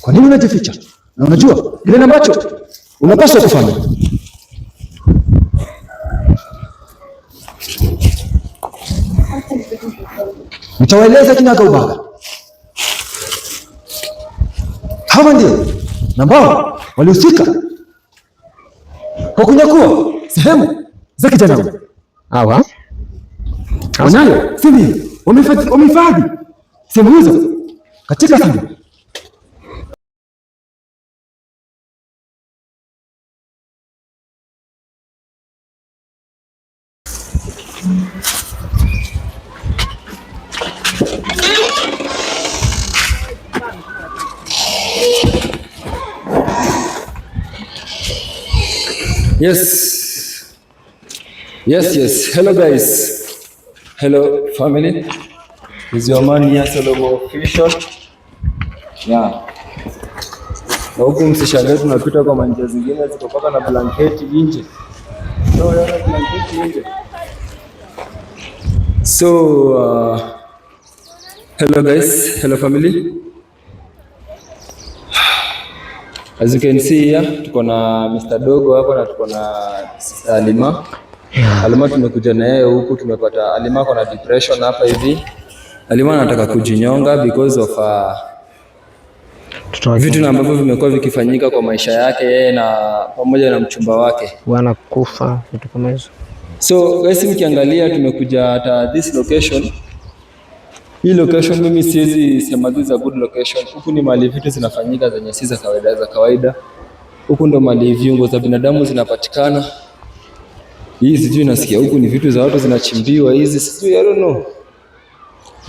Kwa nini unajificha? Na unajua kile ambacho unapaswa kufanya. Nitawaeleza kinagaubaga. Hawa ndio ambao walihusika kwa kunyakua sehemu za kijana huyu. Hawa wanayo siri, wamehifadhi sehemu hizo katika siri. Yes. Hello guys. Hello family. Is your man here Solomon official? Yeah. Na huku msishangae tunapita kwa manja zingine ziko paka na blanketi nje. Blanketi nje. So hello guys, hello family. As you can see here, tuko na Mr. Dogo hapa na tuko na Alima. Alima tumekuja na yeye huku, tumepata Alima kuna depression hapa hivi. Alima anataka kujinyonga because of vitu ambavyo vimekuwa vikifanyika kwa maisha yake yeye na pamoja na mchumba wake. Wanakufa vitu kama hizo. So guys, mkiangalia tumekuja at this location. Hii location mimi siwezi sema this is a good location. Huku ni mahali vitu zinafanyika zenye si za kawaida. Huku ndo mahali viungo za binadamu zinapatikana. Hii sijui nasikia huku ni vitu za watu zinachimbiwa hizi sijui, I don't know.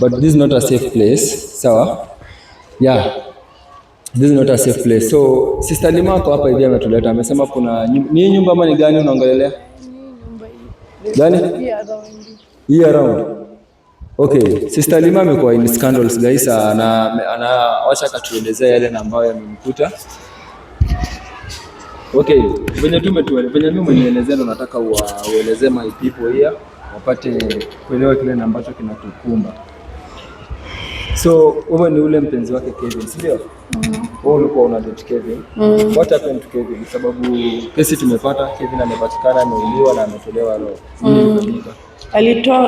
But this is not a safe place. Sawa? Yeah. This is not a safe place. So Sister Lima ako hapa hivi ametuleta. Amesema kuna ni nyumba ama ni gani unaongelea? Nyumba hii. Gani? Hii around. Okay, Sister Lima amekuwa in scandals guys, wacha katuelezea yale ambayo yamemkuta. Okay, venye mimi umenielezea ndo nataka uelezee my people here wapate kuelewa kile ambacho kinatukumba. So, wewe ni ule mpenzi wake Kevin, si ndio? Wewe ulikuwa una date Kevin. What happened to Kevin? Sababu kesi tumepata, Kevin amepatikana ameuliwa na ametolewa roho.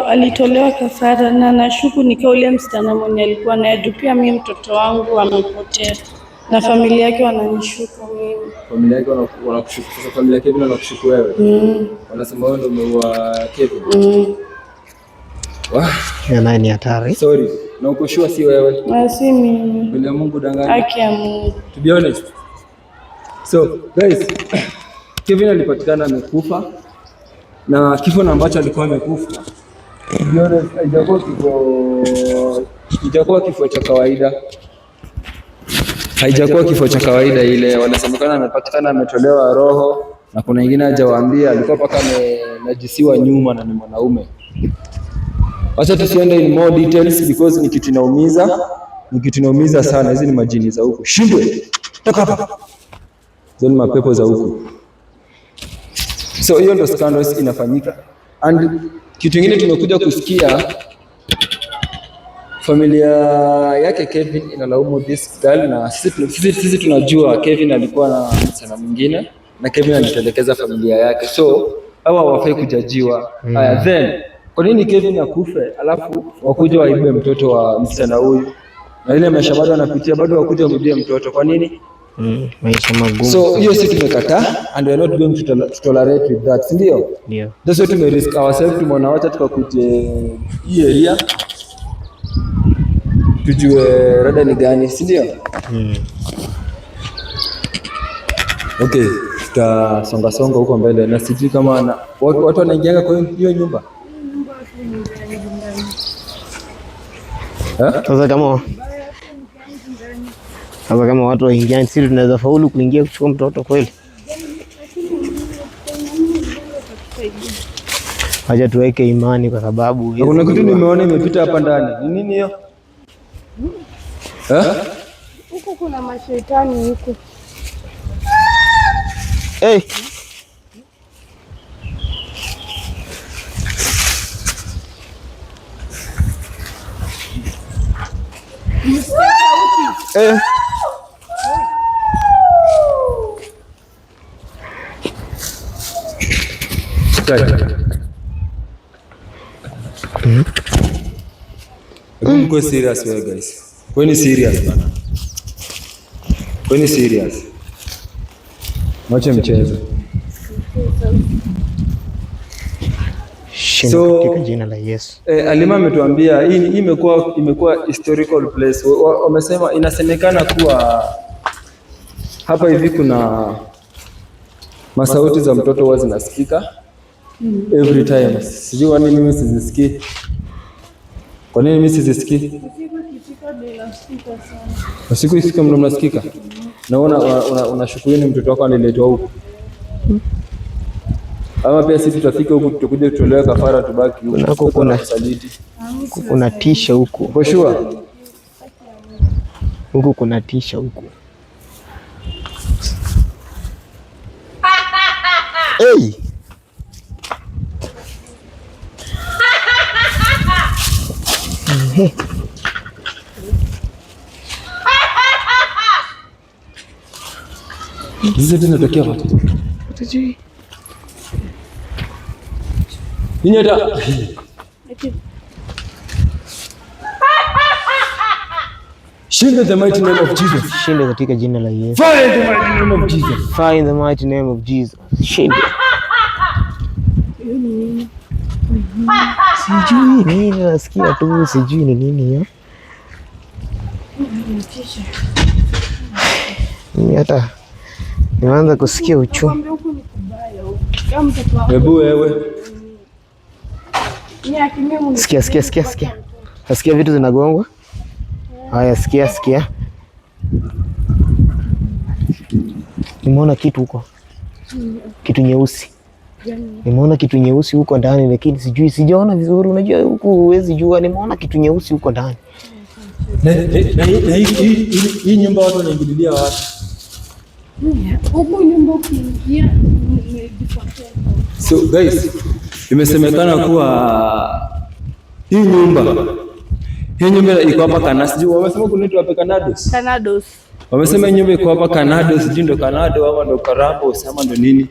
Alitolewa kafara na nashuku nikiwa ule msichana mwenye alikuwa naye, pia mimi mtoto wangu amepotea na familia yake wananishuku mimi. Familia yake wanakushuku. Sasa familia yake Kevin wanakushuku wewe? Wanasema wewe ndio umeua Kevin. Naye ni hatari. Sorry. Na uko sure si wewe? Si mimi. Bila Mungu danganya. Haki ya Mungu. To be honest. So guys, Kevin alipatikana amekufa. Na kifo ambacho alikuwa amekufa, haijakuwa kifo cha kawaida. Haijakuwa kifo cha kawaida ile. Wanasemekana amepatikana ametolewa roho na kuna wengine hajawaambia alikuwa paka amenajisiwa nyuma na ni mwanaume. Acha tusiende in more details because ni kitu inaumiza sana. Hizi ni majini za huko. Shindwe. Toka hapa. Zoni mapepo za huko. So hiyo ndo scandals inafanyika. And kitu kingine tumekuja kusikia familia yake Kevin inalaumu this girl, na sisi tunajua Kevin alikuwa na msichana mwingine na Kevin alitelekeza familia yake. So hawa hawafai kujajiwa. Then kwa nini Kevin akufe alafu wakuja waibe mtoto wa msichana huyu? Na ile maisha bado anapitia bado wakuja wamrudie mtoto. Kwa nini? Maisha magumu. So hiyo sisi tumekataa and we are not going to tolerate with that, ndio? Ndio. That's why tume risk ourselves, tumeona wacha tukakuje hii area tujue rada ni gani, si ndio? Okay, tutasonga huko mbele na sijui kama watu wanaingianga kwa hiyo nyumba. Sasa kama watu waingia sisi tunaweza faulu kuingia kuchukua mtoto kweli? Acha tuweke imani kwa sababu kuna kitu nimeona imepita hapa ndani. Ni nini hiyo? Huko kuna mashetani huko. Hey. Mko serious wewe guys? Kweni serious bana. Kweni serious. Mwache mchezo. Shinda katika jina la Yesu. Alima ametuambia hii imekuwa historical place. Wamesema inasemekana kuwa hapa hivi kuna masauti za mtoto huwa zinasikika every time. Sijui kwa nini mimi sizisikii. Kwa nini mimi sizisikii? Siku isika mno mnasikika. Naona unashukurini mtoto wako aliletwa huko. Ama pia sisi tutafika huko tutakuja tutolewe kafara tubaki huko. Kuna saliti. Kuna tisha huko. Kwa sure. Huko kuna tisha huko. Hey. Hizi zinatokea wapi? Utajui. Ninyata. Shinda the mighty name of Jesus. Shinda katika jina la Yesu. Fire in the mighty name of Jesus. Fire in the mighty name of Jesus. Shinda. Sijui nini nasikia tu, sijui ni nini hiyo. Mimi hata nimeanza kusikia uchungu. Hebu wewe. Sikia. Nasikia vitu zinagongwa. Haya, sikia. Nimeona kitu huko. Kitu nyeusi. Nimeona kitu nyeusi huko ndani lakini sijaona vizuri. Unajua huko huwezi jua. Nimeona kitu nyeusi huko ndani. Na hii nyumba watu wanaingililia wapi? Huko nyumba ukiingia So guys, imesemekana kuwa hii nyumba iko hapa Kanados. Wamesema kunaitwa hapa Kanados. Wamesema hii nyumba iko hapa Kanados, sijui ndo Kanado ama ndo Karabo ama ndo nini.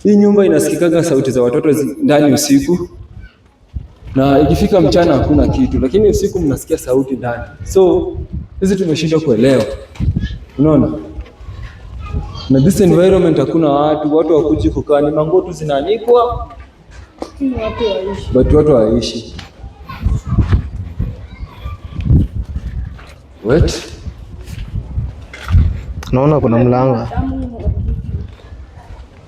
Hii nyumba inasikikaga sauti za watoto ndani usiku. Na ikifika mchana hakuna kitu, lakini usiku mnasikia sauti ndani. So hizi tumeshindwa kuelewa. Unaona? Na this environment hakuna watu wakuji kukaa, ni mango tu zinaanikwa. Watu waishi. What? Naona kuna mlango.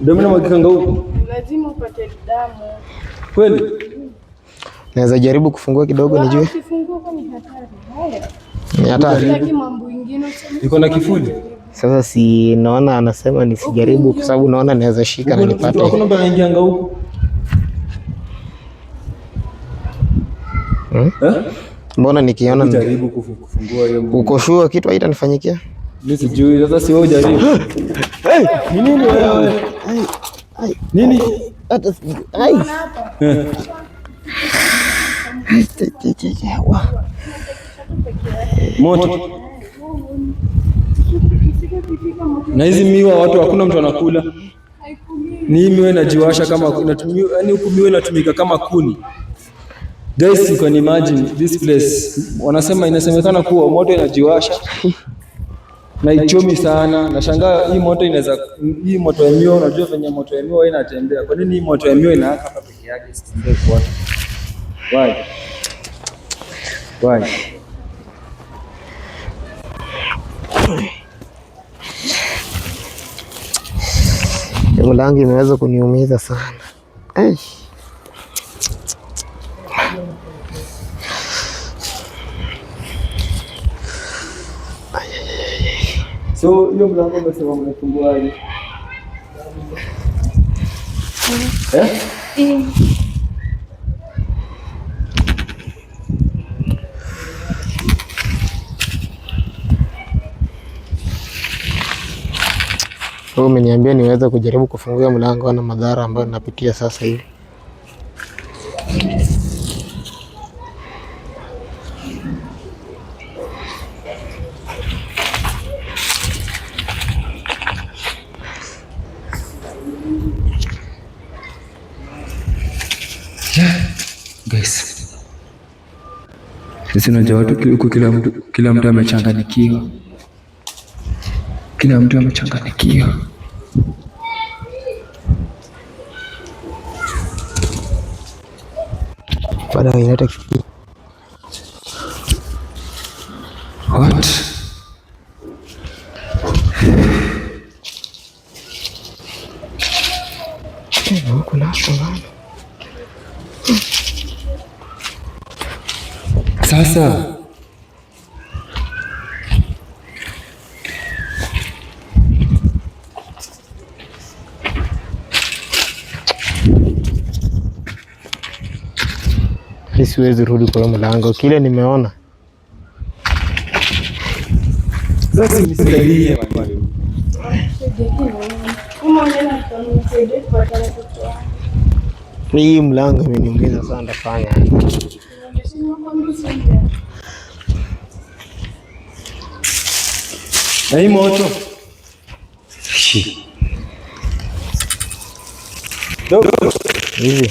Damu na magikanga huko. Lazima upate damu. Kweli? Naweza jaribu kufungua kidogo nijue. Ukifungua kwa ni hatari. Haya. Ni hatari. Lakini mambo mengine iko na kifuli. Sasa si naona anasema nisijaribu kwa sababu naona naweza shika na nipate. Hakuna mtu anaingianga huko. Mbona nikiona jaribu kufungua hiyo. Uko sure kitu haitanifanyikia? Mimi sijui, sasa si wewe jaribu. Hey, ni nini wewe? Nini? Hata ai. Moto. Na hizi miwa watu hakuna mtu anakula. Ni miwa inajiwasha kama inatumia, yani huku miwa inatumika kama kuni. Guys, you can imagine this place. Wanasema inasemekana kuwa moto inajiwasha na ichomi sana. Nashangaa hii moto ya miwa, unajua venye moto ya miwa inatembea. Kwa nini hii moto ya miwa inaaka hapa peke yake isitembee kwa watu? Why? Mlango imeweza kuniumiza sana. Ai. So hiyo mlango umesema mnafunguaje? Wewe umeniambia niweze kujaribu kufungua mlango na madhara ambayo ninapitia sasa hivi. Sisi unajua watu huku kila mtu amechanganyikiwa. Kila mtu amechanganyikiwa. Bado inaleta kitu. What? Sasa siwezi rudi kwa mlango, kile nimeona. sasa nisaidie. Hii mlango imeniumiza sana, ndafanya. Na hii moto. Hivi.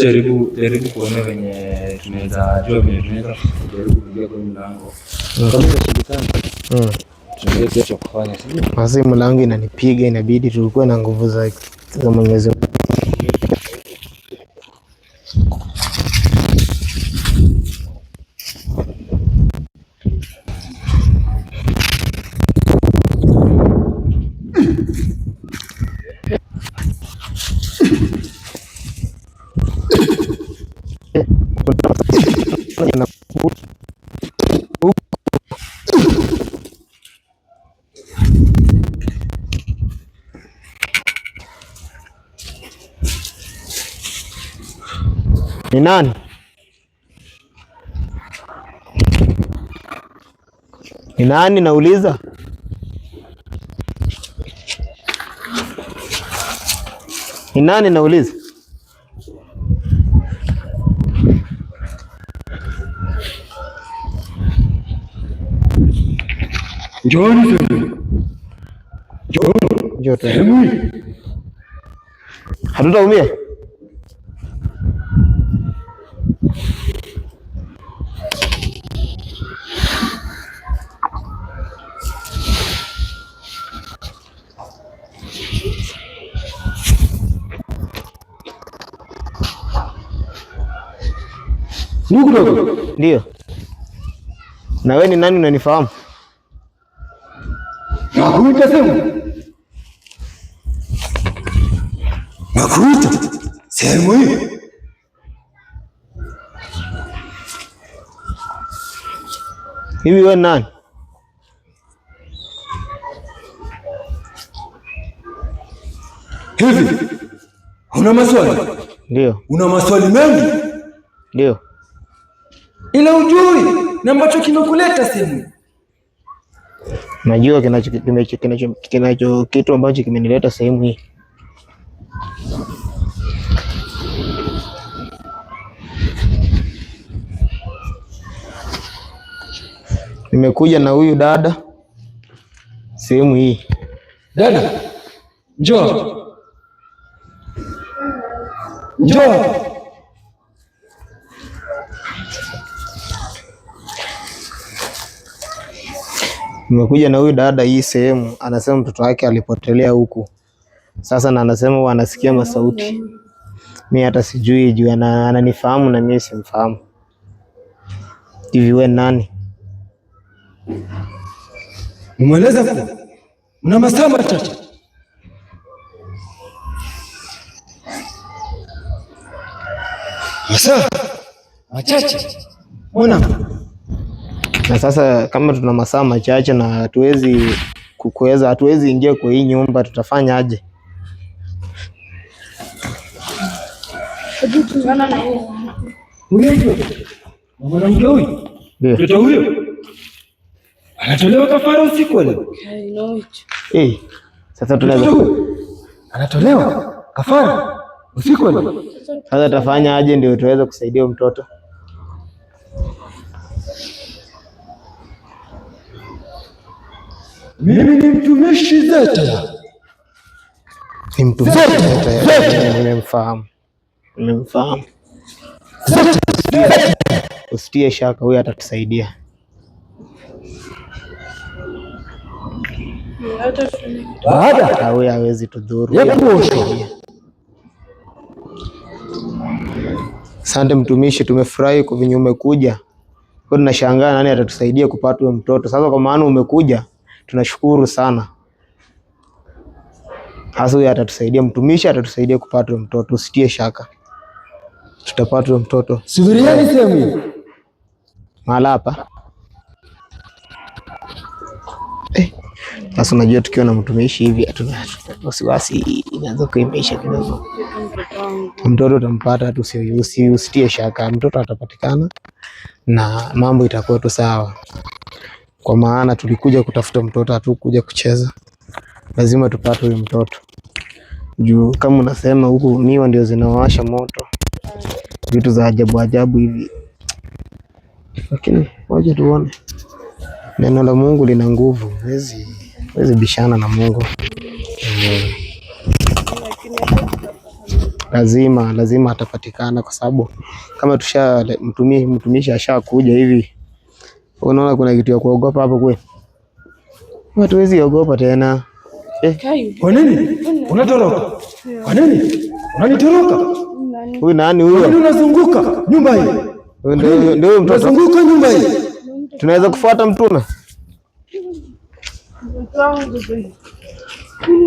Jaribu kuona venye tunaweza jua venye tunaweza kujaribu kuingia kwa mlango. Kama inashindikana, tunaweza cha kufanya sisi. Basi mlango inanipiga, inabidi tulikuwa na nguvu za Mwenyezi Mungu. Ni nani? Ni nani nauliza? Ni nani nauliza? Njoni. Hatutaumia. Ndio. Na wewe ni nani, unanifahamu? Nakuita sehemu hii. Hivi wewe ni nani? Hivi una maswali? Ndio. Una maswali mengi? Ndio. Ila ujui na ambacho kimekuleta sehemu. Najua kitu ambacho kimenileta sehemu hii. Nimekuja na huyu dada sehemu hii. Dada, njoo. Nimekuja na huyu dada hii sehemu, anasema mtoto wake alipotelea huku. Sasa na anasema huwa anasikia masauti. Mimi hata sijui juu ananifahamu na mimi simfahamu. Hivi wewe nani? Umeeleza kwa una masaa machache. Masaa machache. Mbona? Na sasa kama tuna masaa machache na hatuwezi ingia kwa hii nyumba, tutafanya aje? Mwanamke huyu? Mtoto huyo? Anatolewa kafara usiku leo. Sasa tunaweza anatolewa kafara usiku leo. Sasa tutafanya aje ndio tuweze kusaidia mtoto? Mimi ni mtumishi Zeta. Ni mtumishi Zeta. Nimemfahamu. Usitie shaka, huyu atatusaidia. Baada huyu hawezi tudhuru. Asante mtumishi, tumefurahi kwa vinyo umekuja. Kwa tunashangaa nani atatusaidia kupata huyo mtoto. Sasa kwa maana umekuja, tunashukuru sana. Hasa huyu atatusaidia, mtumishi atatusaidia kupata huyo mtoto. Usitie shaka, tutapata huyo mtoto. Subirieni sehemu mahala hapa. Sasa unajua tukiwa na mtumishi hivi hatuna wasiwasi, inaanza kuimarisha kidogo. Mtoto utampata tu, usitie shaka, mtoto atapatikana na mambo itakuwa tu sawa. Kwa maana tulikuja kutafuta mtoto, hatukuja kucheza. Lazima tupate huyo mtoto. Juu kama unasema huku miwa ndio zinawasha moto, vitu za ajabu hivi. Lakini waje tuone. Neno la Mungu lina nguvu. Huwezi bishana na Mungu. Lazima atapatikana, kwa sababu kama mtumishi ashakuja hivi, unaona kuna kitu ya kuogopa hapo kweli? Hatuwezi ogopa tena. Kwa nini unatoroka? Kwa nini unanitoroka? Huyu nani huyo? Unazunguka nyumba hii. Ndio mtoto. Unazunguka nyumba hii. Tunaweza kufuata mtume?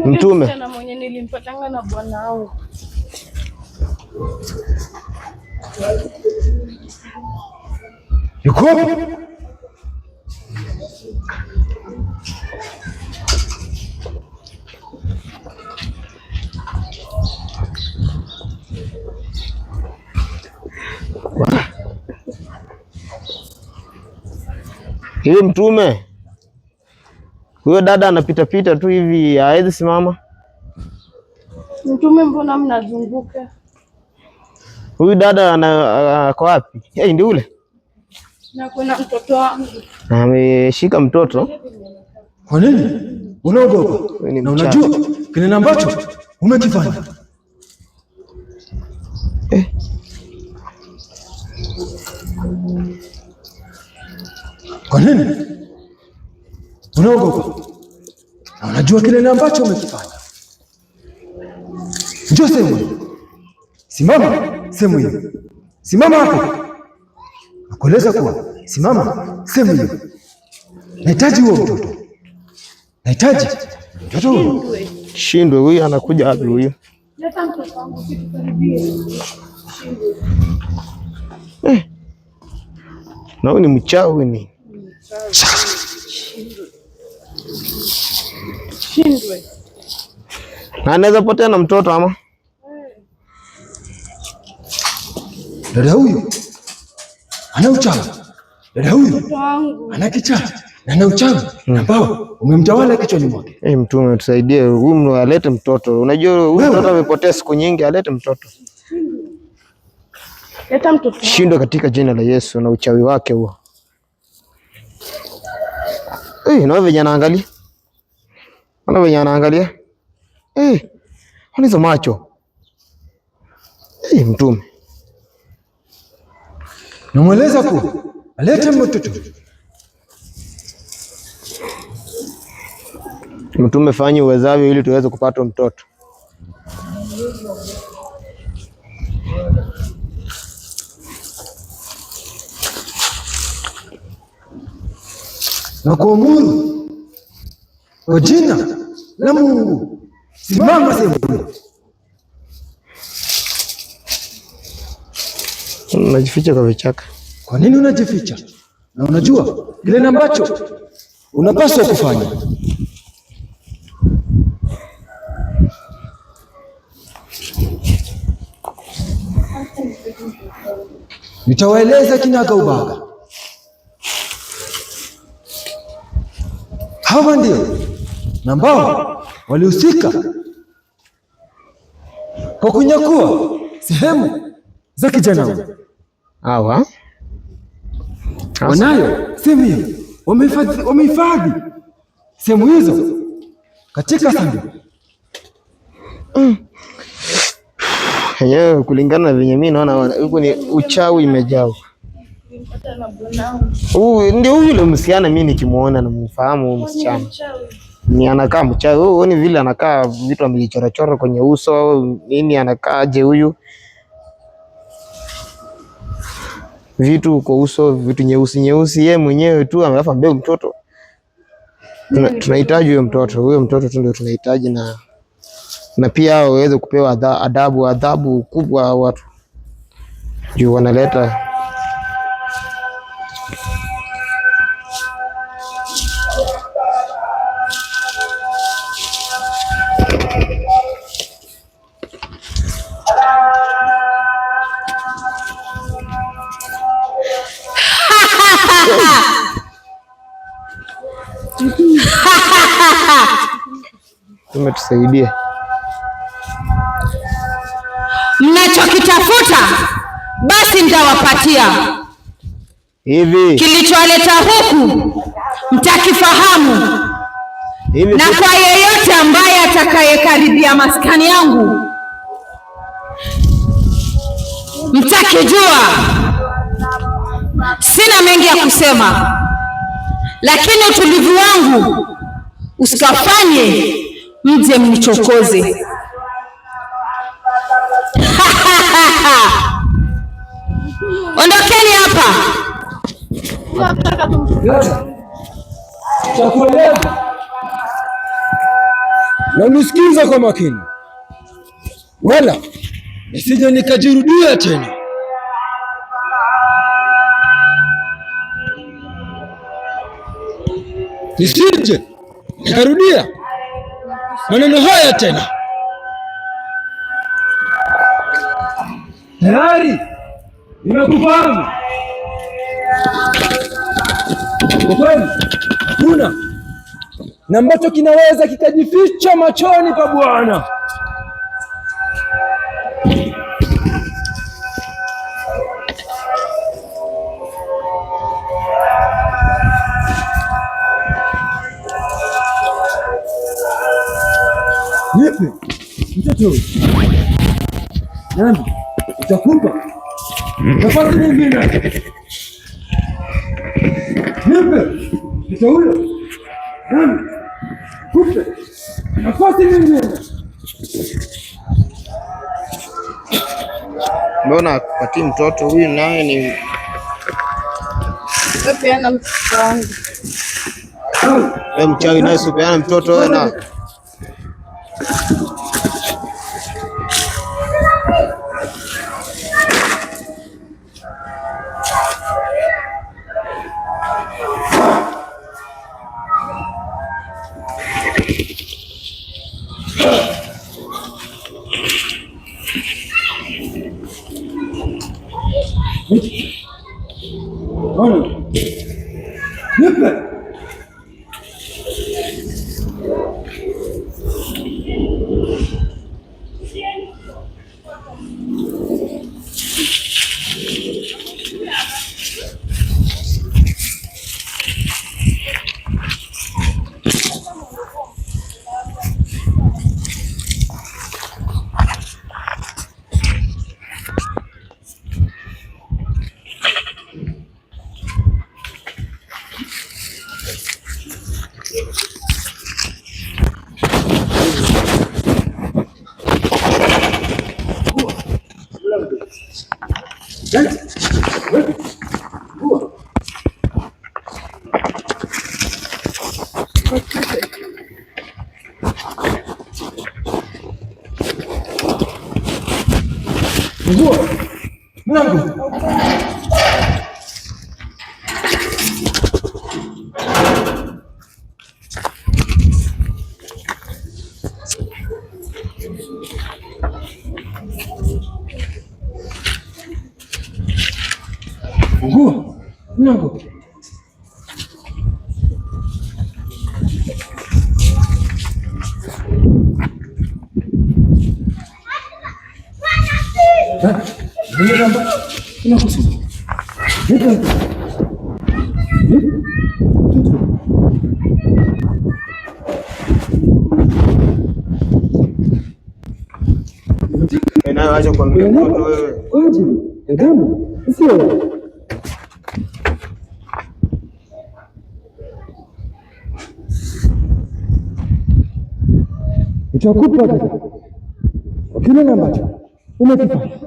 Mtume na mwenye nilimpatanga na bwana wangu. Yuko wapi? Hiyo mtume. Huyo dada anapita tu hivi, hawezi simama. Mtume, mbona mnazunguka? Huyu dada ako wapi? Ndio ule. Na kuna mtoto wangu. Ameshika mtoto. Kwa nini unaogopa? Na unajua kile ambacho umekifanya. Kwa nini unaogopa? Na unajua kile ambacho umekifanya. Njoo sehemu hii. Simama sehemu hii. Simama hapo. Nakueleza kuwa simama sehemu hii. Nahitaji huo mtoto. Nahitaji mtoto huyo. Shindwe, huyu anakuja wapi huyu? Leta mtoto wangu kikaribie. Na huyu ni mchawi ni. Shindwe. Na anaweza potea na mtoto ama? Dada huyu ana uchawi. Dada huyu ana kichaa na ana uchawi ambao umemtawala kichwani mwake. Mtume tusaidie, huyu alete mtoto. Unajua huyu mtoto amepotea siku nyingi, alete mtoto. Leta mtoto. Shindwe katika jina la Yesu na uchawi wake huo. Na wewe anaangalia. Ana wewe anaangalia. Hizo macho. Mtume. Namweleza kuwa alete mtoto. Mtume, fanye uwezavyo ili tuweze kupata mtoto. Na kuamuru kwa jina la Mungu, simama sehemu. Unajificha kwa vichaka. Kwa nini unajificha? Na unajua kile ambacho unapaswa kufanya. Nitawaeleza kinaga ubaga. Hawa ndio ambao walihusika kwa kunyakua sehemu za kijana huyu. Hawa wanayo sehemu hiyo, wamehifadhi sehemu hizo katika sanduku. Yenyewe kulingana na venye mimi naona huko ni uchawi imejaa. Ndio yule msichana mimi nikimuona namfahamu huyo msichana. Ni anakaa mchawi. Huoni vile anakaa vitu amelichorachora kwenye uso nini anakaaje huyu? Vitu kwa uso, vitu nyeusi yeye mwenyewe tu ameafa mbele mtoto. Tunahitaji huyo mtoto tu ndio tunahitaji na pia waweze kupewa adhabu kubwa watu. Juu wanaleta tumetusaidia. Mnachokitafuta basi nitawapatia. Hivi Kilichowaleta huku mtakifahamu. Hivi na kwa yeyote ambaye atakayekaribia maskani yangu mtakijua. Sina mengi ya kusema, lakini utulivu wangu usikafanye mje mnichokoze. Ondokeni hapa. Chakueleza na unisikize kwa makini, wala nisije nikajirudia tena. Nisije nikarudia maneno haya tena. Tayari nimekufahamu. Kwa kweli hakuna na ambacho kinaweza kikajificha machoni pa Bwana. Nipe mtoto nani utakupa nafasi nyingine. Nipe mtoto huyo nani kupe nafasi nyingine. Mbona kupatia mtoto huyu naye ni peana mtoto wangu. wewe mchawi naye usipeana mtoto wewe na Nipe mlango. Fungua mlango. Wewe acha kuambia mtoto wewe. Damu. Sio. Itakupa kile ambacho umekifanya.